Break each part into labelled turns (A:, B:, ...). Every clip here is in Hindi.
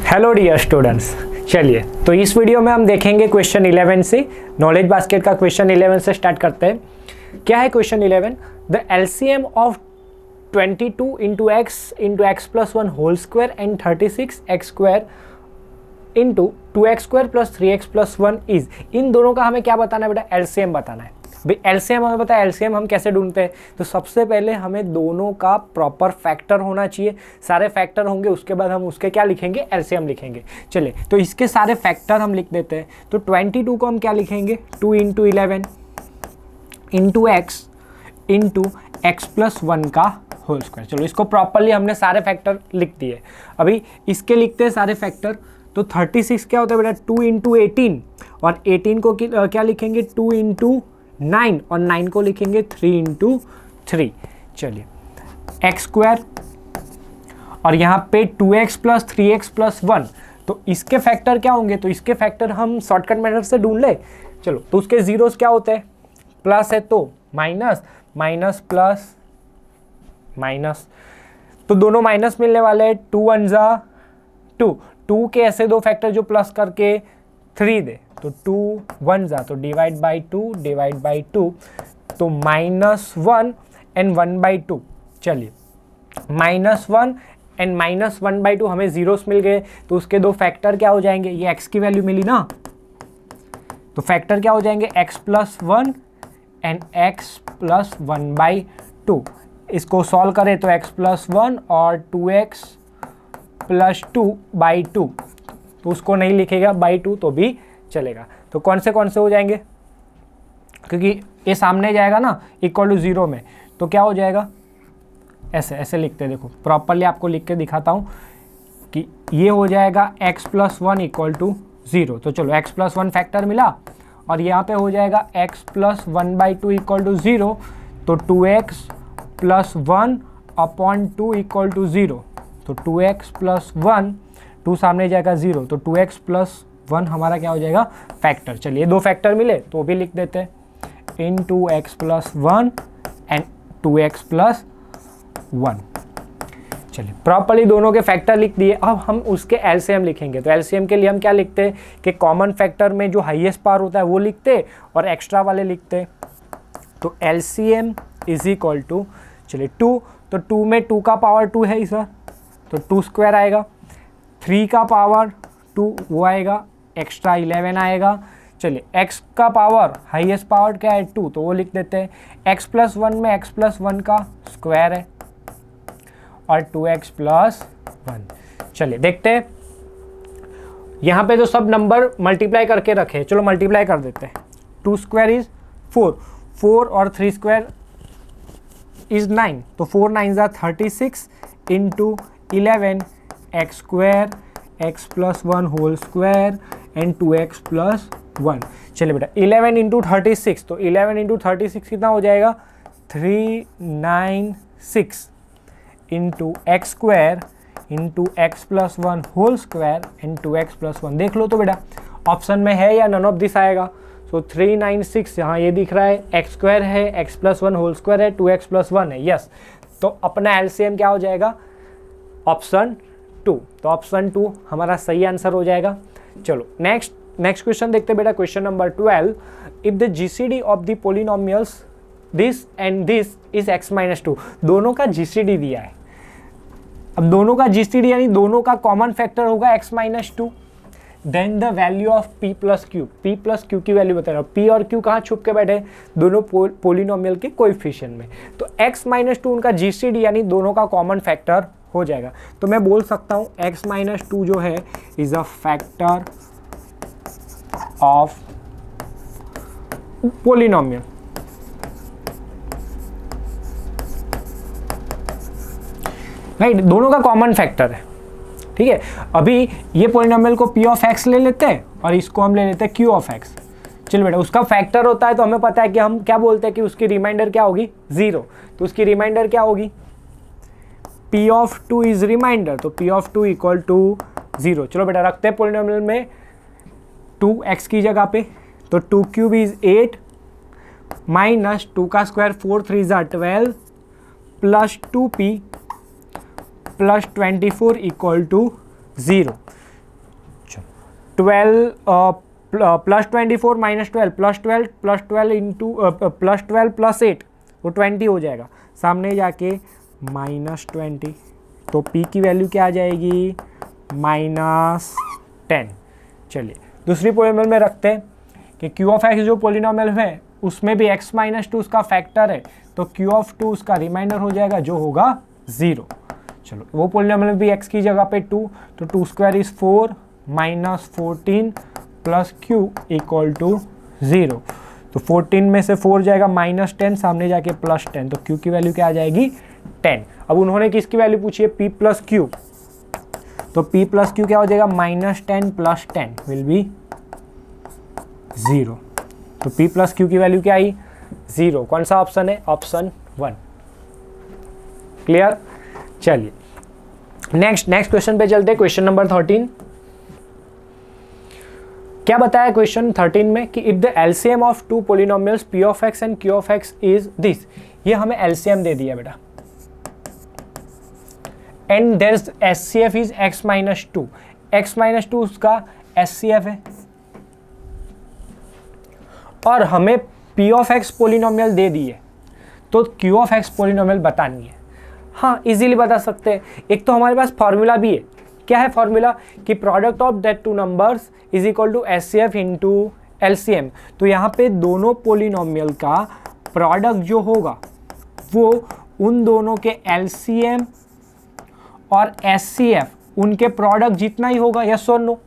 A: हेलो डियर स्टूडेंट्स, चलिए तो इस वीडियो में हम देखेंगे क्वेश्चन 11 से। नॉलेज बास्केट का क्वेश्चन 11 से स्टार्ट करते हैं। क्या है question 11? The LCM of 22 into x plus 1 whole square and 36 x square into 2x square plus 3x plus 1 is. इन दोनों का हमें क्या बताना है बेटा? एलसीएम बताना है। भाई एलसीएम हमें पता है, एलसीएम हम कैसे ढूंढते हैं? तो सबसे पहले हमें दोनों का प्रॉपर फैक्टर होना चाहिए। सारे फैक्टर होंगे, उसके बाद हम उसके क्या लिखेंगे? एलसीएम लिखेंगे। चलिए तो इसके सारे फैक्टर हम लिख देते हैं। तो 22 को हम क्या लिखेंगे? 2 इंटू 11 इंटू एक्स प्लस 1 का होल स्क्वायर। चलो इसको प्रॉपरली हमने सारे फैक्टर लिख दिए। अभी इसके लिखते हैं सारे फैक्टर। तो 36 क्या होता है बेटा? 2 इंटू 18 और 18 को क्या लिखेंगे? 2 इंटू 9 और 9 को लिखेंगे 3 इंटू 3। चलिए एक्स स्क्वायर और यहाँ पे 2x प्लस 3x प्लस 1। तो इसके फैक्टर क्या होंगे? तो इसके फैक्टर हम शॉर्टकट मेथड से ढूंढ ले। चलो तो उसके जीरोस क्या होते हैं? प्लस है तो माइनस, माइनस प्लस माइनस, तो दोनों माइनस मिलने वाले हैं। 2 1 जा 2, 2 के ऐसे दो फैक्टर जो प्लस करके 3 दे। तो 2 1 जा तो डिवाइड बाई 2, तो -1 एंड 1/2। चलिए -1 एंड -1/2 हमें जीरोस मिल गए। तो उसके दो फैक्टर क्या हो जाएंगे? ये x की वैल्यू मिली ना, तो फैक्टर क्या हो जाएंगे? x plus 1 and x plus 1/2। इसको सॉल्व करें तो x प्लस 1 और 2x प्लस 2/2। तो उसको नहीं लिखेगा बाई 2 तो भी चलेगा। तो कौन से हो जाएंगे? क्योंकि ये सामने जाएगा ना इक्वल टू 0 में, तो क्या हो जाएगा? ऐसे लिखते हैं। देखो प्रॉपरली आपको लिख के दिखाता हूँ कि ये हो जाएगा x प्लस 1 इक्वल टू 0। तो चलो x प्लस 1 फैक्टर मिला और यहाँ पे हो जाएगा x प्लस 1/2 इक्वल टू 0। तो 2x plus 1 upon 2 equal to 0। तो 2x प्लस 1, 2 सामने जाएगा 0, तो 2x प्लस 1 हमारा क्या हो जाएगा? फैक्टर। चलिए दो फैक्टर मिले तो भी लिख देते हैं, इन 2x plus 1 and 2x plus 1। चलिए प्रॉपरली दोनों के फैक्टर लिख दिए। अब हम उसके एलसीएम लिखेंगे। तो एलसीएम के लिए हम क्या लिखते हैं कि कॉमन फैक्टर में जो हाईएस्ट पावर होता है वो लिखते और एक्स्ट्रा वाले लिखते। तो एलसीएम इज इक्वल टू, चलिए 2, तो 2 में 2 का पावर 2 है सर, तो 2 स्क्वायर आएगा। 3 का पावर 2 वो आएगा, एक्स्ट्रा 11 आएगा। चलिए x का पावर हाईएस्ट पावर क्या है? 2, तो वो लिख देते हैं। x प्लस 1 में x प्लस 1 का स्क्वायर है और 2x प्लस 1। चलिए देखते हैं, यहाँ पे तो सब नंबर मल्टीप्लाई करके रखे, चलो मल्टीप्लाई कर देते हैं। 2 स्क्वायर इज 4, 4 और 3 स्क्वायर इज 9, तो 4 9 जा 36 into 11 x square x plus 1 whole square and 2x plus 1। चलिए बेटा 11 इंटू 36, तो 11 इंटू 36 कितना हो जाएगा? 396 into x square into x plus 1 whole square and 2x plus 1। देख लो तो बेटा ऑप्शन में है या नन ऑफ दिस आएगा। सो 396 यहाँ ये दिख रहा है, एक्स स्क्वायर है, एक्स प्लस 1 होल स्क्वायर है, 2x प्लस 1 है। यस, तो अपना एलसीएम क्या हो जाएगा? ऑप्शन 2। तो ऑप्शन 2 हमारा सही आंसर हो जाएगा। चलो नेक्स्ट क्वेश्चन देखते हैं बेटा। Question number 12, if the GCD of the polynomials this and this is x minus 2। दोनों का जीसीडी दिया है। अब दोनों का जीसीडी यानी दोनों का कॉमन फैक्टर होगा x minus 2। Then the value of p plus q की वैल्यू बता रहा हूँ। p और q कहाँ छुप के बैठे? दोनों पोलिनोमियल के कोएफिशिएंट में। तो x माइनस 2 उनका जीसीडी यानी दोनों का कॉमन फैक्टर हो जाएगा। तो मैं बोल सकता हूँ x माइनस 2 जो है is a factor of polynomial. Right, दोनों का कॉमन फैक्टर है। ठीक है, अभी ये पोलिनोमियल को p ऑफ x ले लेते हैं और इसको हम ले लेते हैं q ऑफ x। चलो बेटा उसका फैक्टर होता है तो हमें पता है कि हम क्या बोलते हैं कि उसकी रिमाइंडर क्या होगी? 0। तो उसकी रिमाइंडर क्या होगी? p ऑफ 2 इज रिमाइंडर, तो p ऑफ 2 इक्वल टू 0। चलो बेटा रखते हैं पोलिनोमियल में 2x की जगह पे। तो 2 क्यूब इज 8 माइनस 2 का स्क्वायर 4 3 जा 12 plus 2p plus 24 equal to 0। 12 plus 24 minus 12 plus 12 into plus 12 plus 8 वो 20 हो जाएगा, सामने जाके -20, तो p की वैल्यू क्या आ जाएगी -10। चलिए दूसरी पोलिनोमियल में रखते हैं कि q ऑफ x जो पोलिनोमियल है उसमें भी x माइनस 2 उसका फैक्टर है, तो q ऑफ 2 उसका रिमाइंडर हो जाएगा जो होगा 0। चलो वो पोलिनोमियल में भी x की जगह पे 2, तो 2 square is 4 minus 14 plus q equal to 0। तो 14 में से 4 जाएगा -10, सामने जाके +10, तो q की वैल्यू क्या आ जाएगी 10। अब उन्होंने किसकी वैल्यू पूछी है p प्लस q, तो p प्लस q क्या हो जाएगा -10 प्लस 10 विल बी 0। तो p प्लस q की वैल्यू क्या आई 0। कौन सा ऑप्शन है, ऑप्शन 1। क्लियर। चलिए नेक्स्ट क्वेश्चन पे चलते हैं, क्वेश्चन नंबर 13। क्या बताया क्वेश्चन 13 में कि if the LCM of two polynomials p of x and q of x is this, ये हमें एलसीएम दे दिया बेटा, and there is HCF is x minus 2, x minus 2 उसका एचसीएफ है, और हमें p ऑफ x पोलिनोमियल दे दिए, तो q ऑफ x पोलिनोमियल बतानी है। हाँ इजीली बता सकते हैं, एक तो हमारे पास फॉर्मूला भी है। क्या है फॉर्मूला, कि product of that two numbers is equal to HCF into LCM. तो यहाँ पे दोनों पोलिनोमियल का प्रोडक्ट जो होगा वो उन दोनों के एलसीएम और एचसीएफ उनके प्रोडक्ट जितना ही होगा, यस और नो,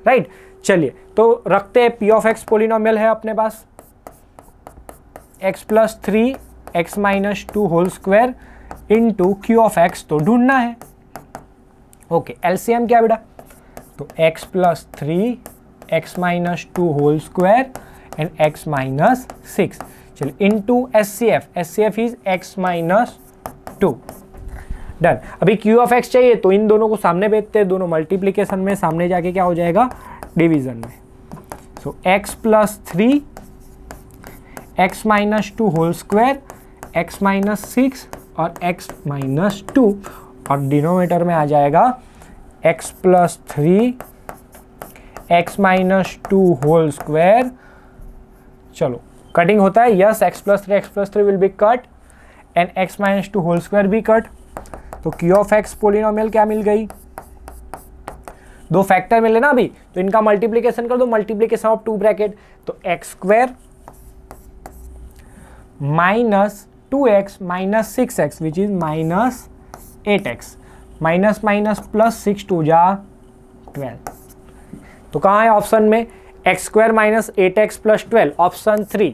A: राइट। चलिए तो रखते हैं p ऑफ x पोलिनोमियल है अपने पास x plus 3 x minus 2 whole square into q of x तो ढूंढना है। ओके एलसीएम क्या बेटा, तो x plus 3 x minus 2 whole square and x minus 6, चलिए into HCF is x minus 2। Done. अभी q ऑफ x चाहिए तो इन दोनों को सामने भेजते हैं, दोनों मल्टीप्लीकेशन में, सामने जाके क्या हो जाएगा डिवीजन में। So x plus 3 x minus 2 whole square x minus 6 और x माइनस 2, और डिनोमिनेटर में आ जाएगा x plus 3 x minus 2 whole square. चलो कटिंग होता है, yes x plus 3 will be cut and x minus 2 whole square भी कट। तो q ऑफ x पोलिनोमियल क्या मिल गई, दो फैक्टर मिले ना अभी, तो इनका मल्टीप्लीकेशन कर दो, मल्टीप्लीकेशन ऑफ 2 ब्रैकेट, तो x square minus 2x minus 6x which is minus 8x, minus minus plus 6 2 जा 12। तो कहाँ है ऑप्शन में, x square minus 8x plus 12, option 3।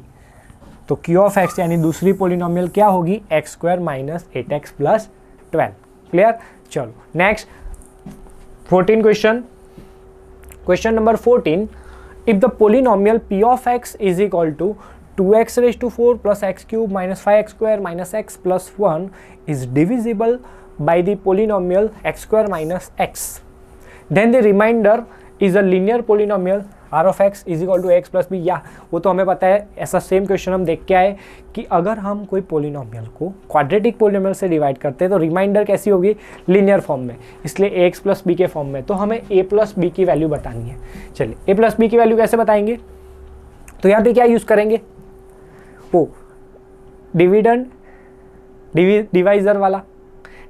A: तो q ऑफ x यानी दूसरी पोलिनोमियल क्या होगी, x square minus 8x plus 12। Clear. चलो next 14 question number 14। If the polynomial p of x is equal to 2x raised to 4 plus x cube minus 5x square minus x plus 1 is divisible by the polynomial x square minus x, then the remainder is a linear polynomial r of x is equal to x plus b। या वो तो हमें पता है, ऐसा सेम क्वेश्चन हम देख के आए कि अगर हम कोई पोलिनोमियल को क्वाड्रेटिक पोलिनोमियल से डिवाइड करते हैं तो रिमाइंडर कैसी होगी, लिनियर फॉर्म में, इसलिए ax प्लस बी के फॉर्म में। तो हमें a प्लस बी की वैल्यू बतानी है। चलिए a प्लस बी की वैल्यू कैसे बताएंगे, तो यहाँ पे क्या यूज़ करेंगे, वो डिविडेंड डिवाइजर वाला,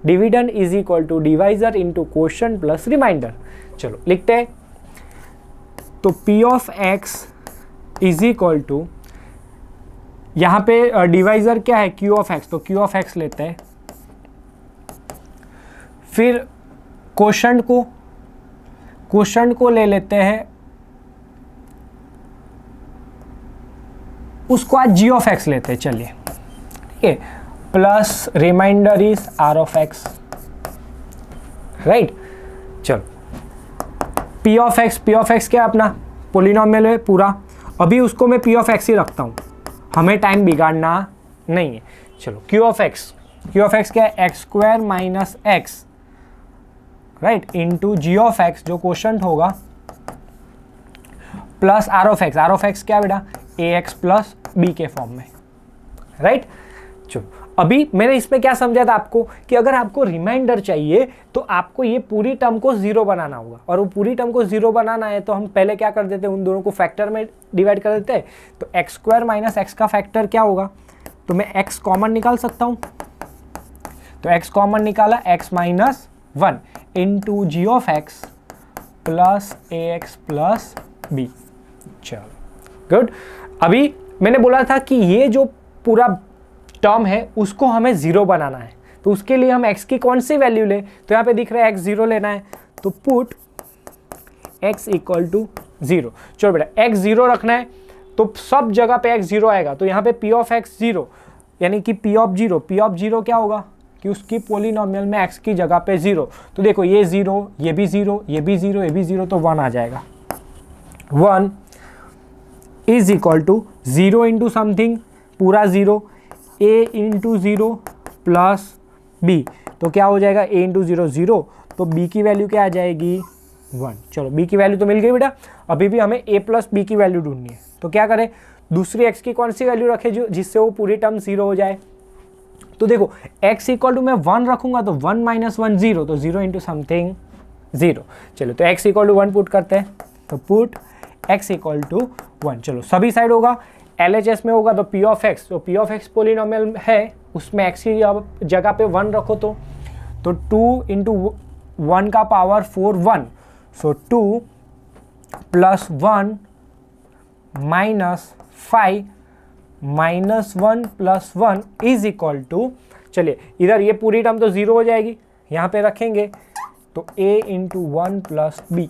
A: dividend is equal to divisor into quotient plus remainder. चलो लिखते हैं, तो p of x is equal to, यहाँ पे डिवाइजर क्या है q ऑफ x, तो q ऑफ x लेते हैं, फिर क्वोशंट को ले लेते हैं, उसको आज g ऑफ x लेते हैं। चलिए ठीक है, plus remainder is r of x, right. चलो p ऑफ x क्या अपना पोलिनोमियल है पूरा, अभी उसको मैं p ऑफ x ही रखता हूँ, हमें टाइम बिगाड़ना नहीं है। चलो q ऑफ x क्या है, x square minus x, right, into g of x जो क्वोशंट होगा, प्लस r ऑफ x क्या बेटा, ax प्लस b के फॉर्म में, राइट। चलो अभी मैंने इसमें क्या समझा था आपको कि अगर आपको रिमाइंडर चाहिए तो आपको ये पूरी टर्म को 0 बनाना होगा, और वो पूरी टर्म को 0 बनाना है तो हम पहले क्या कर देते हैं, उन दोनों को फैक्टर में डिवाइड कर देते हैं। तो एक्स स्क्वायर माइनस एक्स का फैक्टर क्या होगा, तो मैं एक्स कॉमन निकाल सकता हूँ। तो एक्स कॉमन निकाला, x minus 1 into g of x plus a x plus b. चलो गुड। अभी मैंने बोला था कि ये जो पूरा टर्म है उसको हमें 0 बनाना है, तो उसके लिए हम x की कौन सी वैल्यू ले, तो यहाँ पे दिख रहा है x 0 लेना है, तो पुट x इक्वल टू 0। चलो बेटा x 0 रखना है तो सब जगह पे x 0 आएगा, तो यहाँ पे p ऑफ x 0 यानी कि p ऑफ 0 क्या होगा कि उसकी पोलिनोमियल में x की जगह पे 0, तो देखो ये 0, ये भी 0, ये भी 0, ये भी 0, तो 1 आ जाएगा। 1 is equal to 0 into something पूरा 0, a इंटू 0 प्लस b, तो क्या हो जाएगा a इंटू 0 0, तो b की वैल्यू क्या आ जाएगी 1। चलो b की वैल्यू तो मिल गई बेटा, अभी भी हमें a प्लस b की वैल्यू ढूंढनी है, तो क्या करें, दूसरी x की कौन सी वैल्यू रखे जो जिससे वो पूरी टर्म 0 हो जाए। तो देखो x इक्वल टू मैं 1 रखूंगा तो 1 माइनस 1 0, तो 0 इंटू समथिंग 0। चलो तो x इक्वल टू 1 पुट करते हैं, तो पुट x इक्वल टू 1। चलो सभी साइड होगा, LHS में होगा तो p ऑफ x, तो p ऑफ x पोलिनोमियल है उसमें x की जगह पे 1 रखो, तो 2 इंटू 1 का power 4 1, so 2 plus 1 minus 5 minus 1 plus 1 is equal to, चलिए इधर ये पूरी टर्म तो 0 हो जाएगी, यहाँ पे रखेंगे तो a into 1 plus b,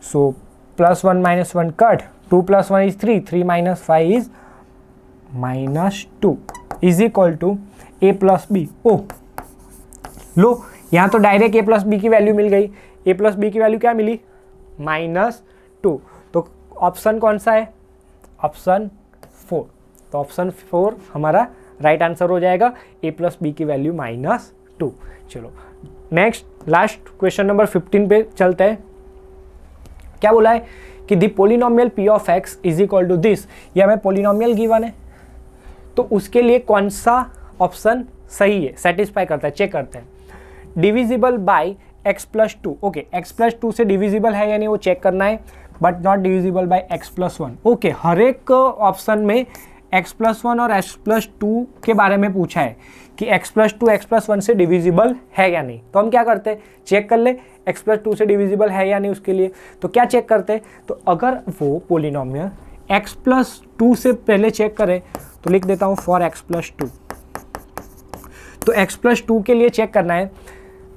A: so plus 1 minus 1 cut, 2 plus 1 is 3, 3 minus 5 is minus 2 is equal to a plus b. ओ लो यहाँ तो डायरेक्ट a प्लस बी की वैल्यू मिल गई, a प्लस बी की वैल्यू क्या मिली -2, तो ऑप्शन कौन सा है, ऑप्शन 4, तो ऑप्शन 4 हमारा राइट आंसर हो जाएगा, a प्लस बी की वैल्यू -2। चलो नेक्स्ट लास्ट क्वेश्चन नंबर 15 पे चलते हैं। क्या बोला है कि the polynomial p of x is equal to this, ये हमें पोलिनोमियल गिवन है, तो उसके लिए कौन सा ऑप्शन सही है, सेटिस्फाई करता है, चेक करते हैं। Divisible by x plus 2, okay x plus 2 से डिविजिबल है या नहीं वो चेक करना है, but not divisible by x plus 1। Okay हर एक ऑप्शन में x प्लस 1 और x प्लस 2 के बारे में पूछा है कि x प्लस 2 x प्लस 1 से डिविजिबल है या नहीं, तो हम क्या करते हैं, चेक कर ले x प्लस 2 से डिविजिबल है या नहीं उसके लिए, तो क्या चेक करते हैं, तो अगर वो पोलिनोमियल x प्लस 2 से पहले चेक करें तो लिख देता हूँ फॉर x प्लस 2, तो x प्लस 2 के लिए चेक करना है,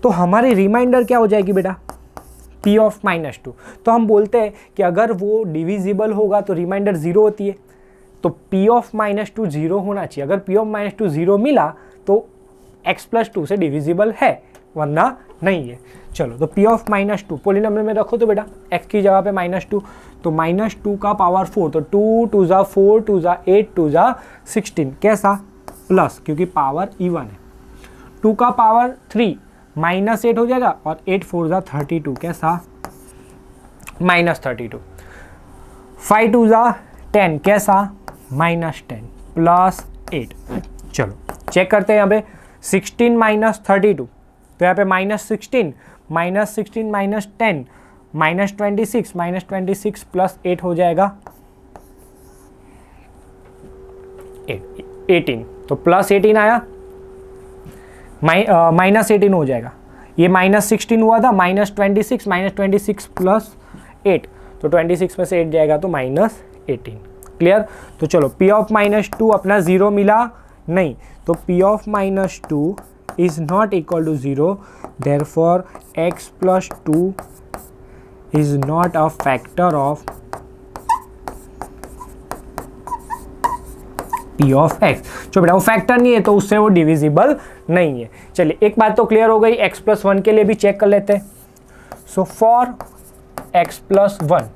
A: तो हमारी रिमाइंडर क्या हो जाएगी बेटा p ऑफ -2, तो हम बोलते हैं कि अगर वो डिविजिबल होगा तो रिमाइंडर 0 होती है, तो p ऑफ -2 0 होना चाहिए, अगर p ऑफ -2 0 मिला तो x प्लस 2 से डिविजिबल है वरना नहीं है। चलो तो p ऑफ -2 पोलिनोमियल में रखो तो बेटा x की जगह पे -2, तो -2 का पावर 4, तो 2 2 जा 4 2 जा 8 2 जा 16, कैसा प्लस, क्योंकि पावर इवन है, 2 का पावर 3 -8 हो जाएगा, और 8 4 जा 32, कैसा -32, 5 2 जा 10, कैसा -10 प्लस 8। चलो चेक करते हैं यहाँ पे 16 माइनस 32, तो यहाँ पे -16 माइनस 10 -26 प्लस 8 हो जाएगा 18, तो प्लस 18 आया, -18 हो जाएगा, ये -16 हुआ था, -26 प्लस 8, तो 26 में से 8 जाएगा तो -18। क्लियर, तो चलो p ऑफ -2 अपना 0 मिला नहीं, तो p of -2 is not equal to 0, therefore x plus 2 is not a factor of p of x। जो बेटा वो फैक्टर नहीं है तो उससे वो डिविजिबल नहीं है। चलिए एक बात तो क्लियर हो गई, x प्लस 1 के लिए भी चेक कर लेते हैं। सो फॉर x प्लस 1,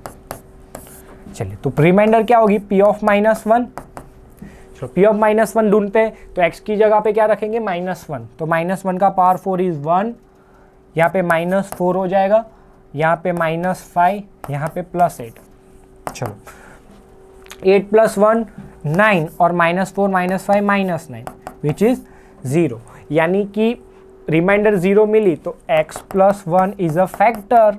A: चलिए तो रिमाइंडर क्या होगी p ऑफ -1, तो p ऑफ -1 ढूंढते हैं, तो x की जगह पे क्या रखेंगे -1, तो -1 का पावर 4 इज 1, यहाँ पे -4 हो जाएगा, यहाँ पे -5, यहाँ पे +8। चलो 8 + 1 9 और -4 -5 -9 विच इज 0, यानी कि रिमाइंडर 0 मिली तो x + 1 is a factor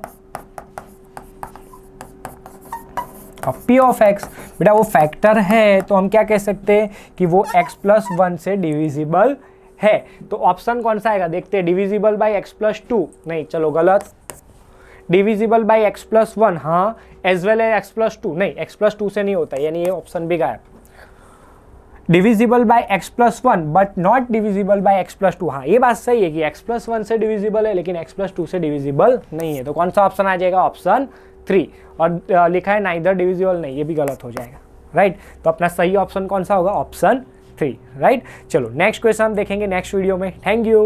A: of p of x। बेटा वो फैक्टर है तो हम क्या कह सकते हैं कि वो x + 1 से डिविजिबल है। तो ऑप्शन कौन सा आएगा देखते हैं, डिविजिबल बाय x + 2 नहीं, चलो गलत। डिविजिबल बाय x + 1 हाँ, एज वेल एज x + 2 नहीं, x + 2 से नहीं होता, यानी ये ऑप्शन भी गायब। Divisible by x + 1 but not divisible by x + 2, हाँ ये बात सही है कि x + 1 से डिविजिबल है लेकिन x + 2 से डिविजिबल नहीं है। तो कौन सा ऑप्शन आ जाएगा, ऑप्शन 3। और लिखा है नाइदर डिविजिबल, नहीं, ये भी गलत हो जाएगा, राइट। तो अपना सही ऑप्शन कौन सा होगा, ऑप्शन 3, राइट। चलो नेक्स्ट क्वेश्चन हम देखेंगे नेक्स्ट वीडियो में। Thank you.